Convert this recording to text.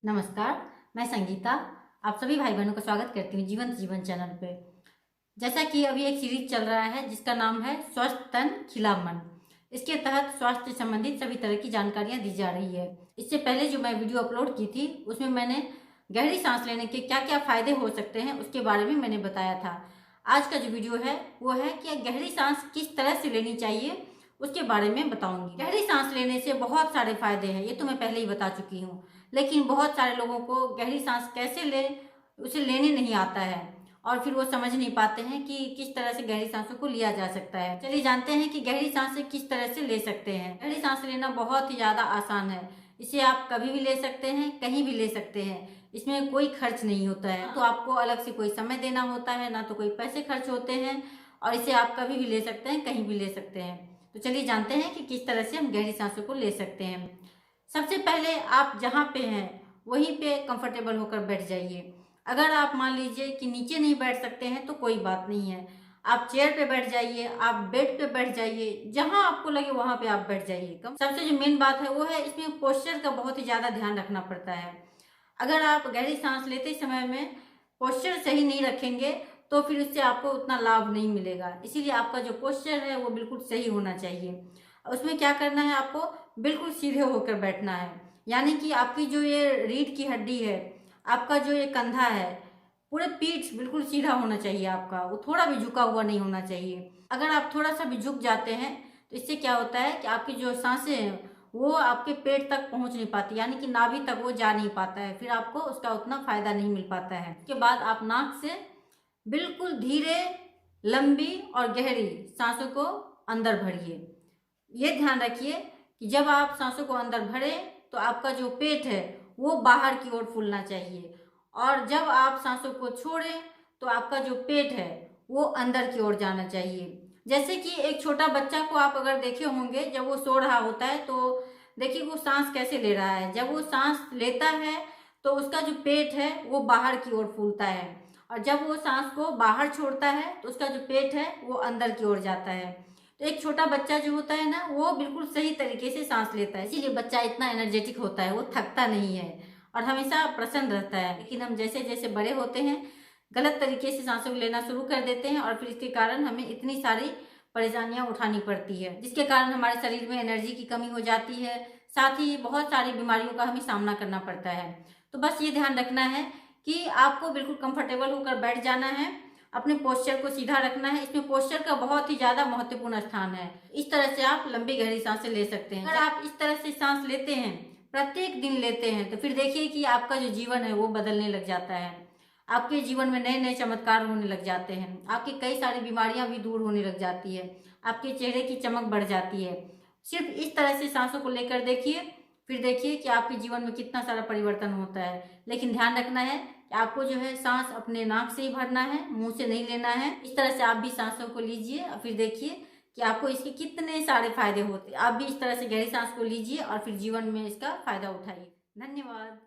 नमस्कार, मैं संगीता। आप सभी भाई बहनों का स्वागत करती हूँ जीवंत जीवन चैनल पे। जैसा कि अभी एक सीरीज चल रहा है जिसका नाम है स्वस्थ तन खिला मन। इसके तहत स्वास्थ्य से संबंधित सभी तरह की जानकारियाँ दी जा रही है। इससे पहले जो मैं वीडियो अपलोड की थी उसमें मैंने गहरी सांस लेने के क्या क्या फायदे हो सकते हैं उसके बारे में मैंने बताया था। आज का जो वीडियो है वो है कि गहरी सांस किस तरह से लेनी चाहिए उसके बारे में बताऊंगी। गहरी सांस लेने से बहुत सारे फायदे हैं, ये तो मैं पहले ही बता चुकी हूँ। लेकिन बहुत सारे लोगों को गहरी सांस कैसे ले उसे लेने नहीं आता है और फिर वो समझ नहीं पाते हैं कि किस तरह से गहरी सांसों को लिया जा सकता है। चलिए जानते हैं कि गहरी सांसें किस तरह से ले सकते हैं। गहरी सांस लेना बहुत ही ज़्यादा आसान है। इसे आप कभी भी ले सकते हैं, कहीं भी ले सकते हैं। इसमें कोई खर्च नहीं होता है, तो आपको अलग से कोई समय देना होता है, ना तो कोई पैसे खर्च होते हैं। और इसे आप कभी भी ले सकते हैं, कहीं भी ले सकते हैं। तो चलिए जानते हैं कि किस तरह से हम गहरी सांसों को ले सकते हैं। सबसे पहले आप जहाँ पे हैं वहीं पे कंफर्टेबल होकर बैठ जाइए। अगर आप मान लीजिए कि नीचे नहीं बैठ सकते हैं तो कोई बात नहीं है, आप चेयर पे बैठ जाइए, आप बेड पे बैठ जाइए, जहाँ आपको लगे वहाँ पे आप बैठ जाइए। सबसे जो मेन बात है वो है इसमें पोस्चर का बहुत ही ज़्यादा ध्यान रखना पड़ता है। अगर आप गहरी सांस लेते समय में पोस्चर सही नहीं रखेंगे तो फिर उससे आपको उतना लाभ नहीं मिलेगा। इसीलिए आपका जो पोस्चर है वो बिल्कुल सही होना चाहिए। उसमें क्या करना है, आपको बिल्कुल सीधे होकर बैठना है। यानी कि आपकी जो ये रीढ़ की हड्डी है, आपका जो ये कंधा है, पूरे पीठ बिल्कुल सीधा होना चाहिए आपका, वो थोड़ा भी झुका हुआ नहीं होना चाहिए। अगर आप थोड़ा सा भी झुक जाते हैं तो इससे क्या होता है कि आपकी जो सांसें हैं वो आपके पेट तक पहुंच नहीं पाती, यानी कि नाभि तक वो जा नहीं पाता है, फिर आपको उसका उतना फायदा नहीं मिल पाता है। उसके बाद आप नाक से बिल्कुल धीरे, लंबी और गहरी सांसों को अंदर भरिए। ये ध्यान रखिए कि जब आप सांसों को अंदर भरें तो आपका जो पेट है वो बाहर की ओर फूलना चाहिए, और जब आप सांसों को छोड़ें तो आपका जो पेट है वो अंदर की ओर जाना चाहिए। जैसे कि एक छोटा बच्चा को आप अगर देखे होंगे, जब वो सो रहा होता है तो देखिए वो सांस कैसे ले रहा है। जब वो सांस लेता है तो उसका जो पेट है वो बाहर की ओर फूलता है, और जब वो सांस को बाहर छोड़ता है तो उसका जो पेट है वो अंदर की ओर जाता है। तो एक छोटा बच्चा जो होता है ना वो बिल्कुल सही तरीके से सांस लेता है, इसीलिए बच्चा इतना एनर्जेटिक होता है, वो थकता नहीं है और हमेशा प्रसन्न रहता है। लेकिन हम जैसे जैसे बड़े होते हैं गलत तरीके से सांसों को लेना शुरू कर देते हैं और फिर इसके कारण हमें इतनी सारी परेशानियां उठानी पड़ती है, जिसके कारण हमारे शरीर में एनर्जी की कमी हो जाती है, साथ ही बहुत सारी बीमारियों का हमें सामना करना पड़ता है। तो बस ये ध्यान रखना है कि आपको बिल्कुल कंफर्टेबल होकर बैठ जाना है, अपने पोस्चर को सीधा रखना है। इसमें पोस्चर का बहुत ही ज़्यादा महत्वपूर्ण स्थान है। इस तरह से आप लंबी गहरी सांसें ले सकते हैं। अगर आप इस तरह से सांस लेते हैं, प्रत्येक दिन लेते हैं, तो फिर देखिए कि आपका जो जीवन है वो बदलने लग जाता है। आपके जीवन में नए नए चमत्कार होने लग जाते हैं, आपकी कई सारी बीमारियां भी दूर होने लग जाती है, आपके चेहरे की चमक बढ़ जाती है। सिर्फ इस तरह से सांसों को लेकर देखिए, फिर देखिए कि आपके जीवन में कितना सारा परिवर्तन होता है। लेकिन ध्यान रखना है कि आपको जो है सांस अपने नाक से ही भरना है, मुंह से नहीं लेना है। इस तरह से आप भी सांसों को लीजिए और फिर देखिए कि आपको इसके कितने सारे फायदे होते हैं। आप भी इस तरह से गहरी सांस को लीजिए और फिर जीवन में इसका फायदा उठाइए। धन्यवाद।